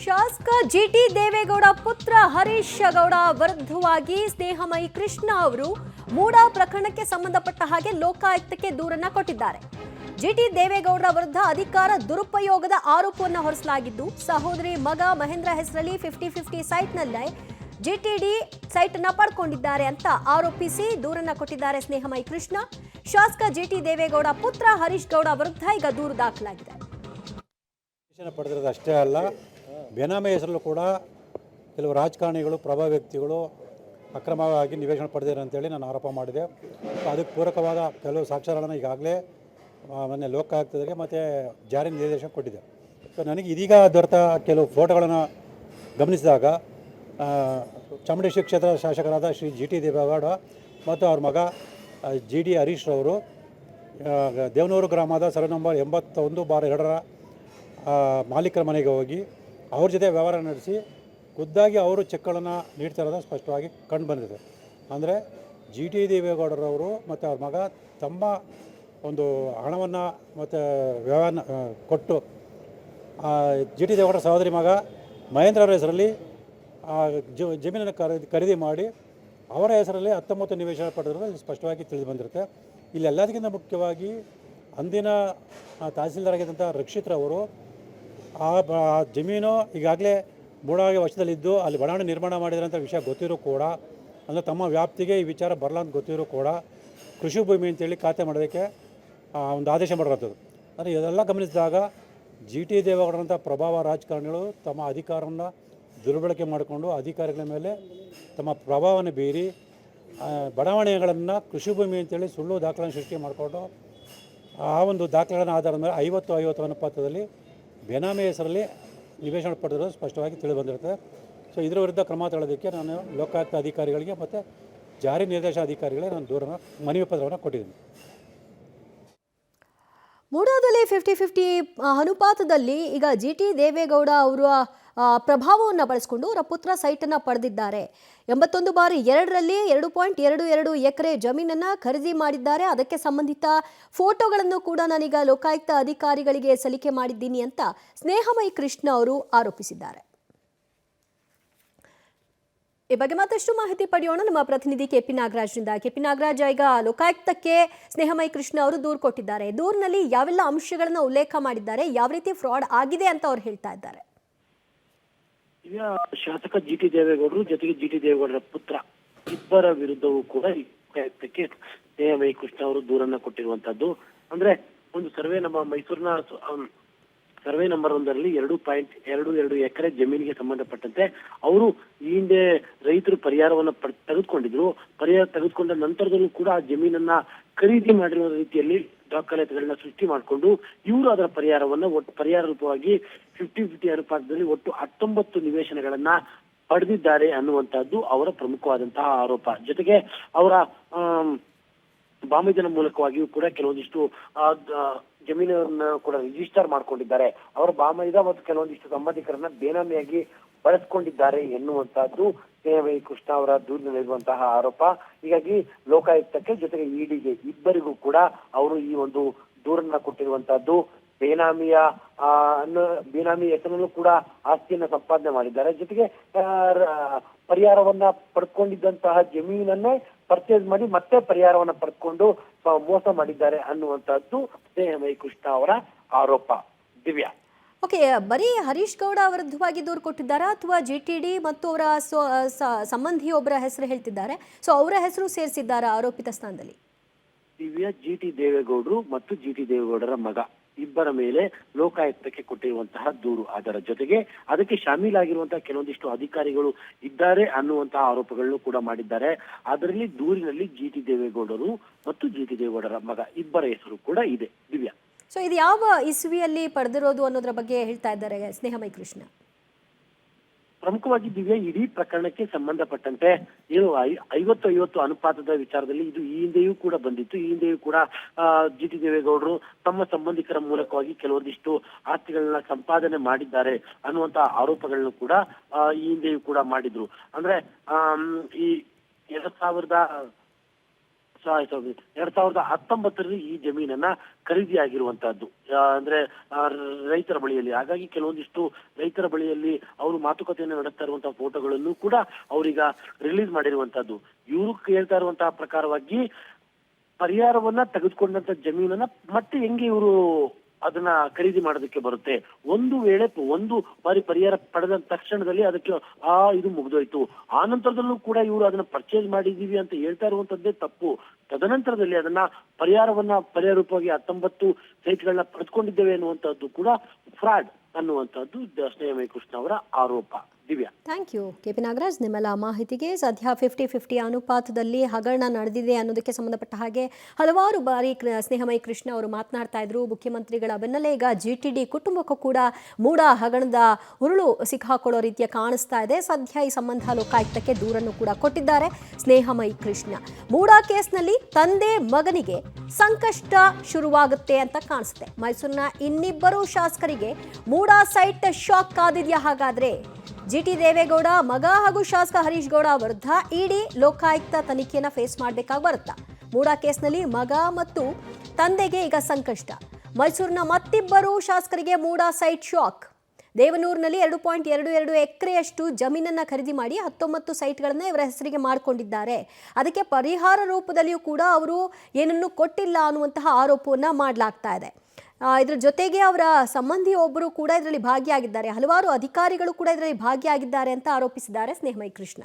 ಶಾಸಕ ಜಿಟಿ ದೇವೇಗೌಡ ಪುತ್ರ ಹರೀಶ್ ಗೌಡ ವಿರುದ್ಧವಾಗಿ ಸ್ನೇಹಮಯಿ ಕೃಷ್ಣ ಅವರು ಮೂಡಾ ಪ್ರಕರಣಕ್ಕೆ ಸಂಬಂಧಪಟ್ಟ ಹಾಗೆ ಲೋಕಾಯುಕ್ತಕ್ಕೆ ದೂರನ್ನ ಕೊಟ್ಟಿದ್ದಾರೆ. ಜಿಟಿ ದೇವೇಗೌಡರ ವಿರುದ್ಧ ಅಧಿಕಾರ ದುರುಪಯೋಗದ ಆರೋಪವನ್ನು ಹೊರಿಸಲಾಗಿದ್ದು, ಸಹೋದರಿ ಮಗ ಮಹೇಂದ್ರ ಹೆಸರಲ್ಲಿ 50-50 ಸೈಟ್ನಲ್ಲೇ ಜಿಟಿಡಿ ಸೈಟ್ ಅನ್ನ ಪಡ್ಕೊಂಡಿದ್ದಾರೆ ಅಂತ ಆರೋಪಿಸಿ ದೂರನ್ನ ಕೊಟ್ಟಿದ್ದಾರೆ ಸ್ನೇಹಮಯಿ ಕೃಷ್ಣ. ಶಾಸಕ ಜಿಟಿ ದೇವೇಗೌಡ ಪುತ್ರ ಹರೀಶ್ ಗೌಡ ವಿರುದ್ಧ ಈಗ ದೂರು ದಾಖಲಾಗಿದೆ. ಪಡೆದಿರೋದು ಅಷ್ಟೇ ಅಲ್ಲ, ಬೇನಾಮಿ ಹೆಸರಲ್ಲೂ ಕೂಡ ಕೆಲವು ರಾಜಕಾರಣಿಗಳು, ಪ್ರಭಾವ ವ್ಯಕ್ತಿಗಳು ಅಕ್ರಮವಾಗಿ ನಿವೇಶನ ಪಡೆದಿದ್ದಾರೆ ಅಂತೇಳಿ ನಾನು ಆರೋಪ ಮಾಡಿದೆ. ಅದಕ್ಕೆ ಪೂರಕವಾದ ಕೆಲವು ಸಾಕ್ಷ್ಯಗಳನ್ನು ಈಗಾಗಲೇ ಮೊನ್ನೆ ಲೋಕಾಯುಕ್ತರಿಗೆ ಮತ್ತು ಜಾರಿ ನಿರ್ದೇಶನ ಕೊಟ್ಟಿದೆ. ಸೊ ನನಗೆ ಇದೀಗ ದೊರೆತ ಕೆಲವು ಫೋಟೋಗಳನ್ನು ಗಮನಿಸಿದಾಗ ಚಾಮುಂಡೇಶ್ವರಿ ಕ್ಷೇತ್ರದ ಶಾಸಕರಾದ ಶ್ರೀ ಜಿಟಿ ದೇವೇಗೌಡ ಮತ್ತು ಅವ್ರ ಮಗ ಜಿಡಿ ಹರೀಶ್ ಅವರು ದೇವನೂರು ಗ್ರಾಮದ ಸರ್ವೆ ನಂಬರ್ 81/2ರ ಮಾಲೀಕರ ಮನೆಗೆ ಹೋಗಿ ಅವ್ರ ಜೊತೆ ವ್ಯವಹಾರ ನಡೆಸಿ ಖುದ್ದಾಗಿ ಅವರು ಚೆಕ್ಗಳನ್ನು ನೀಡ್ತಾ ಇರೋದು ಸ್ಪಷ್ಟವಾಗಿ ಕಂಡು ಬಂದಿದೆ. ಅಂದರೆ ಜಿಟಿ ದೇವೇಗೌಡರವರು ಮತ್ತು ಅವ್ರ ಮಗ ತಮ್ಮ ಒಂದು ಹಣವನ್ನು ಮತ್ತು ವ್ಯವಹಾರ ಕೊಟ್ಟು ಜಿಟಿ ದೇವೇಗೌಡರ ಸಹೋದರಿ ಮಗ ಮಹೇಂದ್ರ ಅವರ ಹೆಸರಲ್ಲಿ ಜಮೀನನ್ನು ಖರೀದಿ ಮಾಡಿ ಅವರ ಹೆಸರಲ್ಲಿ 19 ನಿವೇಶನ ಪಡೆದಿರೋದು ಸ್ಪಷ್ಟವಾಗಿ ತಿಳಿದು ಬಂದಿರುತ್ತೆ. ಇಲ್ಲಿ ಎಲ್ಲದಕ್ಕಿಂತ ಮುಖ್ಯವಾಗಿ ಅಂದಿನ ತಹಸೀಲ್ದಾರ್ ರಕ್ಷಿತ್ರವರು ಆ ಜಮೀನು ಈಗಾಗಲೇ ಮೂಡಾಗೆ ವಶದಲ್ಲಿದ್ದು ಅಲ್ಲಿ ಬಡಾವಣೆ ನಿರ್ಮಾಣ ಮಾಡಿದ್ರಂಥ ವಿಷಯ ಗೊತ್ತಿರೋ ಕೂಡ, ಅಂದರೆ ತಮ್ಮ ವ್ಯಾಪ್ತಿಗೆ ಈ ವಿಚಾರ ಬರಲ್ಲ ಅಂತ ಗೊತ್ತಿರೋ ಕೂಡ ಕೃಷಿ ಭೂಮಿ ಅಂತೇಳಿ ಖಾತೆ ಮಾಡೋದಕ್ಕೆ ಒಂದು ಆದೇಶ ಮಾಡಿರೋಂಥದ್ದು. ಅಂದರೆ ಇದೆಲ್ಲ ಗಮನಿಸಿದಾಗ ಜಿಟಿ ದೇವೇಗೌಡರಂಥ ಪ್ರಭಾವ ರಾಜಕಾರಣಿಗಳು ತಮ್ಮ ಅಧಿಕಾರವನ್ನು ದುರ್ಬಳಕೆ ಮಾಡಿಕೊಂಡು ಅಧಿಕಾರಿಗಳ ಮೇಲೆ ತಮ್ಮ ಪ್ರಭಾವವನ್ನು ಬೀರಿ ಬಡಾವಣೆಗಳನ್ನು ಕೃಷಿ ಭೂಮಿ ಅಂತೇಳಿ ಸುಳ್ಳು ದಾಖಲೆಗಳನ್ನು ಸೃಷ್ಟಿ ಮಾಡಿಕೊಂಡು ಆ ಒಂದು ದಾಖಲೆಗಳನ್ನು ಆಧಾರದ ಮೇಲೆ 50-50 ಅನುಪಾತದಲ್ಲಿ ಬೇನಾಮಿ ಹೆಸರಲ್ಲಿ ನಿವೇಶನ ಪಡೆದಿರೋದು ಸ್ಪಷ್ಟವಾಗಿ ತಿಳಿದು ಬಂದಿರುತ್ತೆ. ಸೊ ಇದರ ವಿರುದ್ಧ ಕ್ರಮ ತಗೊಳ್ಳೋದಕ್ಕೆ ನಾನು ಲೋಕಾಯುಕ್ತ ಅಧಿಕಾರಿಗಳಿಗೆ ಮತ್ತು ಜಾರಿ ನಿರ್ದೇಶನ ಅಧಿಕಾರಿಗಳಿಗೆ ನಾನು ಮನವಿ ಪತ್ರವನ್ನು ಕೊಟ್ಟಿದ್ದೀನಿ. ಮೂಡಾದಲ್ಲಿ 50-50 ಅನುಪಾತದಲ್ಲಿ ಈಗ ಜಿಟಿ ದೇವೇಗೌಡ ಅವರ ಪ್ರಭಾವವನ್ನು ಬಳಸಿಕೊಂಡು ಅವರ ಪುತ್ರ ಸೈಟನ್ನು ಪಡೆದಿದ್ದಾರೆ. 81/2ರಲ್ಲಿ 2.22 ಎಕರೆ ಜಮೀನನ್ನು ಖರೀದಿ ಮಾಡಿದ್ದಾರೆ. ಅದಕ್ಕೆ ಸಂಬಂಧಿತ ಫೋಟೋಗಳನ್ನು ಕೂಡ ನಾನೀಗ ಲೋಕಾಯುಕ್ತ ಅಧಿಕಾರಿಗಳಿಗೆ ಸಲ್ಲಿಕೆ ಮಾಡಿದ್ದೀನಿ ಅಂತ ಸ್ನೇಹಮಯಿ ಕೃಷ್ಣ ಅವರು ಆರೋಪಿಸಿದ್ದಾರೆ. ಈ ಬಗ್ಗೆ ಮತ್ತಷ್ಟು ಮಾಹಿತಿ ಪಡೆಯೋಣ ನಮ್ಮ ಪ್ರತಿನಿಧಿ ಕೆಪಿ ನಾಗರಾಜ್ನಿಂದ. ಕೆಪಿ ನಾಗರಾಜ್, ಈಗ ಲೋಕಾಯುಕ್ತಕ್ಕೆ ಸ್ನೇಹಮಯಿ ಕೃಷ್ಣ ಅವರು ದೂರು ಕೊಟ್ಟಿದ್ದಾರೆ. ದೂರಿನಲ್ಲಿ ಯಾವೆಲ್ಲ ಅಂಶಗಳನ್ನ ಉಲ್ಲೇಖ ಮಾಡಿದ್ದಾರೆ, ಯಾವ ರೀತಿ ಫ್ರಾಡ್ ಆಗಿದೆ ಅಂತ ಅವ್ರು ಹೇಳ್ತಾ ಇದ್ದಾರೆ? ಈಗ ಶಾಸಕ ಜಿಟಿ ದೇವೇಗೌಡರು ಜೊತೆಗೆ ಜಿಟಿ ದೇವೇಗೌಡರ ಪುತ್ರ ಇಬ್ಬರ ವಿರುದ್ಧವೂ ಕೂಡ ಲೋಕಾಯುಕ್ತಕ್ಕೆ ಸ್ನೇಹಮಯಿ ಕೃಷ್ಣ ಅವರು ದೂರನ್ನ ಕೊಟ್ಟಿರುವಂತದ್ದು. ಅಂದ್ರೆ ಒಂದು ಸರ್ವೆ ನಮ್ಮ ಮೈಸೂರಿನ ಸರ್ವೆ ನಂಬರ್ 1ರಲ್ಲಿ 2.22 ಎಕರೆ ಜಮೀನಿಗೆ ಸಂಬಂಧಪಟ್ಟಂತೆ ಅವರು ಈ ಹಿಂದೆ ರೈತರು ಪರಿಹಾರವನ್ನ ತೆಗೆದುಕೊಂಡಿದ್ರು. ಪರಿಹಾರ ತೆಗೆದುಕೊಂಡ ನಂತರದಲ್ಲೂ ಕೂಡ ಆ ಜಮೀನನ್ನ ಖರೀದಿ ಮಾಡಿರುವ ರೀತಿಯಲ್ಲಿ ದಾಖಲಾತಿಗಳನ್ನ ಸೃಷ್ಟಿ ಮಾಡಿಕೊಂಡು ಇವರು ಅದರ ಪರಿಹಾರವನ್ನ ಒಟ್ಟು ಪರಿಹಾರ ರೂಪವಾಗಿ 50-50 ಅನುಪಾತದಲ್ಲಿ ಒಟ್ಟು 19 ನಿವೇಶನಗಳನ್ನ ಪಡೆದಿದ್ದಾರೆ ಅನ್ನುವಂತಹದ್ದು ಅವರ ಪ್ರಮುಖವಾದಂತಹ ಆರೋಪ. ಜೊತೆಗೆ ಅವರ ಬಾಮೈದನ ಮೂಲಕವಾಗಿಯೂ ಕೂಡ ಕೆಲವೊಂದಿಷ್ಟು ಜಮೀನನ್ನ ಕೂಡ ರಿಜಿಸ್ಟರ್ ಮಾಡ್ಕೊಂಡಿದ್ದಾರೆ. ಅವರ ಬಾಮೈದ ಮತ್ತು ಕೆಲವೊಂದಿಷ್ಟು ಸಂಬಂಧಿಕರನ್ನ ಬೇನಾಮಿಯಾಗಿ ಬಳಸ್ಕೊಂಡಿದ್ದಾರೆ ಎನ್ನುವಂತಹದ್ದು ಸ್ನೇಹಮಯಿ ಕೃಷ್ಣ ಅವರ ದೂರಿನಲ್ಲಿರುವಂತಹ ಆರೋಪ. ಹೀಗಾಗಿ ಲೋಕಾಯುಕ್ತಕ್ಕೆ ಜೊತೆಗೆ ಇಡಿಗೆ ಇಬ್ಬರಿಗೂ ಕೂಡ ಅವರು ಈ ಒಂದು ದೂರನ್ನ ಕೊಟ್ಟಿರುವಂತಹದ್ದು. ಬೇನಾಮಿ ಹೆಸರಲ್ಲೂ ಕೂಡ ಆಸ್ತಿಯನ್ನ ಸಂಪಾದನೆ ಮಾಡಿದ್ದಾರೆ. ಜೊತೆಗೆ ಪರಿಹಾರವನ್ನ ಪಡ್ಕೊಂಡಿದ್ದಂತಹ ಜಮೀನನ್ನೇ ಪರ್ಚೇಸ್ ಮಾಡಿ ಮತ್ತೆ ಪರಿಹಾರವನ್ನ ಪಡ್ಕೊಂಡು ಮೋಸ ಮಾಡಿದ್ದಾರೆ ಅನ್ನುವಂತಹದ್ದು ಸ್ನೇಹಮಯಿ ಕೃಷ್ಣ ಅವರ ಆರೋಪ. ದಿವ್ಯಾ, ಓಕೆ, ಬರೀ ಹರೀಶ್ ಗೌಡ ವಿರುದ್ಧವಾಗಿ ದೂರು ಕೊಟ್ಟಿದ್ದಾರಾ ಅಥವಾ ಜಿಟಿಡಿ ಮತ್ತು ಅವರ ಸಂಬಂಧಿ ಒಬ್ಬರ ಹೆಸರು ಹೇಳ್ತಿದ್ದಾರೆ, ಸೊ ಅವರ ಹೆಸರು ಸೇರಿಸಿದ್ದಾರಾ ಆರೋಪಿತ ಸ್ಥಾನದಲ್ಲಿ? ದಿವ್ಯಾ, ಜಿಟಿ ದೇವೇಗೌಡರು ಮತ್ತು ಜಿಟಿ ದೇವೇಗೌಡರ ಮಗ ಇಬ್ಬರ ಮೇಲೆ ಲೋಕಾಯುಕ್ತಕ್ಕೆ ಕೊಟ್ಟಿರುವಂತಹ ದೂರು, ಅದರ ಜೊತೆಗೆ ಅದಕ್ಕೆ ಶಾಮೀಲಾಗಿರುವಂತಹ ಕೆಲವೊಂದಿಷ್ಟು ಅಧಿಕಾರಿಗಳು ಇದ್ದಾರೆ ಅನ್ನುವಂತಹ ಆರೋಪಗಳನ್ನು ಕೂಡ ಮಾಡಿದ್ದಾರೆ. ಅದರಲ್ಲಿ ದೂರಿನಲ್ಲಿ ಜಿಟಿ ದೇವೇಗೌಡರು ಮತ್ತು ಜಿಟಿ ದೇವೇಗೌಡರ ಮಗ ಇಬ್ಬರ ಹೆಸರು ಕೂಡ ಇದೆ. ದಿವ್ಯಾ, ಸೊ ಇದು ಯಾವ ಇಸ್ವಿಯಲ್ಲಿ ಪಡೆದಿರೋದು ಅನ್ನೋದ್ರ ಬಗ್ಗೆ ಹೇಳ್ತಾ ಇದ್ದಾರೆ ಸ್ನೇಹಮಯಿ ಕೃಷ್ಣ? ಪ್ರಮುಖವಾಗಿ ದಿವ್ಯಾ, ಇಡೀ ಪ್ರಕರಣಕ್ಕೆ ಸಂಬಂಧಪಟ್ಟಂತೆ ಏನು 50-50 ಅನುಪಾತದ ವಿಚಾರದಲ್ಲಿ ಇದು ಈ ಹಿಂದೆಯೂ ಕೂಡ ಬಂದಿತ್ತು. ಈ ಹಿಂದೆಯೂ ಕೂಡ ಜಿಟಿ ದೇವೇಗೌಡರು ತಮ್ಮ ಸಂಬಂಧಿಕರ ಮೂಲಕವಾಗಿ ಕೆಲವೊಂದಿಷ್ಟು ಆಸ್ತಿಗಳನ್ನ ಸಂಪಾದನೆ ಮಾಡಿದ್ದಾರೆ ಅನ್ನುವಂತಹ ಆರೋಪಗಳನ್ನು ಕೂಡ ಈ ಹಿಂದೆಯೂ ಕೂಡ ಮಾಡಿದ್ರು. ಅಂದ್ರೆ ಈ 2019ರಲ್ಲಿ ಈ ಜಮೀನನ್ನ ಖರೀದಿಯಾಗಿರುವಂತಹದ್ದು. ಅಂದ್ರೆ ರೈತರ ಬಳಿಯಲ್ಲಿ. ಹಾಗಾಗಿ ಕೆಲವೊಂದಿಷ್ಟು ರೈತರ ಬಳಿಯಲ್ಲಿ ಅವರು ಮಾತುಕತೆಯನ್ನು ನಡೆಸ್ತಾ ಇರುವಂತಹ ಫೋಟೋಗಳನ್ನು ಕೂಡ ಅವರೀಗ ರಿಲೀಸ್ ಮಾಡಿರುವಂತಹದ್ದು. ಇವರು ಕೇಳ್ತಾ ಇರುವಂತಹ ಪ್ರಕಾರವಾಗಿ ಪರಿಹಾರವನ್ನ ತೆಗೆದುಕೊಂಡಂತ ಜಮೀನನ್ನ ಮತ್ತೆ ಹೆಂಗೆ ಇವರು ಅದನ್ನ ಖರೀದಿ ಮಾಡೋದಕ್ಕೆ ಬರುತ್ತೆ? ಒಂದು ವೇಳೆ ಒಂದು ಬಾರಿ ಪರಿಹಾರ ಪಡೆದ ತಕ್ಷಣದಲ್ಲಿ ಅದಕ್ಕೆ ಇದು ಮುಗಿದೋಯ್ತು, ಆ ನಂತರದಲ್ಲೂ ಕೂಡ ಇವರು ಅದನ್ನ ಪರ್ಚೇಸ್ ಮಾಡಿದೀವಿ ಅಂತ ಹೇಳ್ತಾ ಇರುವಂತದ್ದೇ ತಪ್ಪು. ತದನಂತರದಲ್ಲಿ ಅದನ್ನ ಪರಿಹಾರ ರೂಪವಾಗಿ 19 ಸೈಟ್ಗಳನ್ನ ಪಡೆದುಕೊಂಡಿದ್ದೇವೆ ಅನ್ನುವಂಥದ್ದು ಕೂಡ ಫ್ರಾಡ್ ಅನ್ನುವಂಥದ್ದು ಸ್ನೇಹಮಯಿ ಕೃಷ್ಣ ಅವರ ಆರೋಪ. Divya, thank you KP Nagaraj ನಿಮ್ಮೆಲ್ಲ ಮಾಹಿತಿಗೆ. ಸದ್ಯ 50-50 ಅನುಪಾತದಲ್ಲಿ ಹಗರಣ ನಡೆದಿದೆ ಅನ್ನೋದಕ್ಕೆ ಸಂಬಂಧಪಟ್ಟ ಹಾಗೆ ಹಲವಾರು ಬಾರಿ ಸ್ನೇಹಮಯಿ ಕೃಷ್ಣ ಅವರು ಮಾತನಾಡ್ತಾ ಇದ್ರು. ಮುಖ್ಯಮಂತ್ರಿಗಳ ಬೆನ್ನಲ್ಲೇ ಈಗ GTD ಕುಟುಂಬಕ್ಕೂ ಕೂಡ ಮೂಡ ಹಗರಣದ ಉರುಳು ಸಿಕ್ಕಾಕೊಳ್ಳೋ ರೀತಿಯ ಕಾಣಿಸ್ತಾ ಇದೆ. ಸದ್ಯ ಈ ಸಂಬಂಧ ಲೋಕಾಯುಕ್ತಕ್ಕೆ ದೂರನ್ನು ಕೂಡ ಕೊಟ್ಟಿದ್ದಾರೆ ಸ್ನೇಹಮಯಿ ಕೃಷ್ಣ. ಮೂಡ ಕೇಸ್ನಲ್ಲಿ ತಂದೆ ಮಗನಿಗೆ ಸಂಕಷ್ಟ ಶುರುವಾಗುತ್ತೆ ಅಂತ ಕಾಣಿಸುತ್ತೆ. ಮೈಸೂರಿನ ಇನ್ನಿಬ್ಬರು ಶಾಸಕರಿಗೆ ಮೂಡ ಸೈಟ್ ಶಾಕ್ ಕಾದಿದೆಯಾ? ಹಾಗಾದ್ರೆ GT ದೇವೇಗೌಡ ಮಗ ಹಾಗೂ ಶಾಸಕ ಹರೀಶ್ ಗೌಡ ವಿರುದ್ಧ ಇಡಿ ಲೋಕಾಯುಕ್ತ ತನಿಖೆಯನ್ನು ಫೇಸ್ ಮಾಡಬೇಕಾಗಿ ಬರುತ್ತಾ? ಮೂಡ ಕೇಸ್ನಲ್ಲಿ ಮಗ ಮತ್ತು ತಂದೆಗೆ ಈಗ ಸಂಕಷ್ಟ. ಮೈಸೂರಿನ ಮತ್ತಿಬ್ಬರು ಶಾಸಕರಿಗೆ ಮೂಡ ಸೈಟ್ ಶಾಕ್. ದೇವನೂರಿನಲ್ಲಿ 2.22 ಎಕರೆಯಷ್ಟು ಜಮೀನನ್ನು ಖರೀದಿ ಮಾಡಿ 19 ಸೈಟ್ಗಳನ್ನು ಇವರ ಹೆಸರಿಗೆ ಮಾಡಿಕೊಂಡಿದ್ದಾರೆ. ಅದಕ್ಕೆ ಪರಿಹಾರ ರೂಪದಲ್ಲಿಯೂ ಕೂಡ ಅವರು ಏನನ್ನು ಕೊಟ್ಟಿಲ್ಲ ಅನ್ನುವಂತಹ ಆರೋಪವನ್ನು ಮಾಡಲಾಗ್ತಾ ಇದೆ. ಇದರ ಜೊತೆಗೆ ಅವರ ಸಂಬಂಧಿ ಒಬ್ಬರು ಕೂಡ ಇದರಲ್ಲಿ ಭಾಗಿಯಾಗಿದ್ದಾರೆ. ಹಲವಾರು ಅಧಿಕಾರಿಗಳು ಕೂಡ ಇದರಲ್ಲಿ ಭಾಗಿಯಾಗಿದ್ದಾರೆ ಅಂತ ಆರೋಪಿಸಿದ್ದಾರೆ ಸ್ನೇಹಮಯಿ ಕೃಷ್ಣ.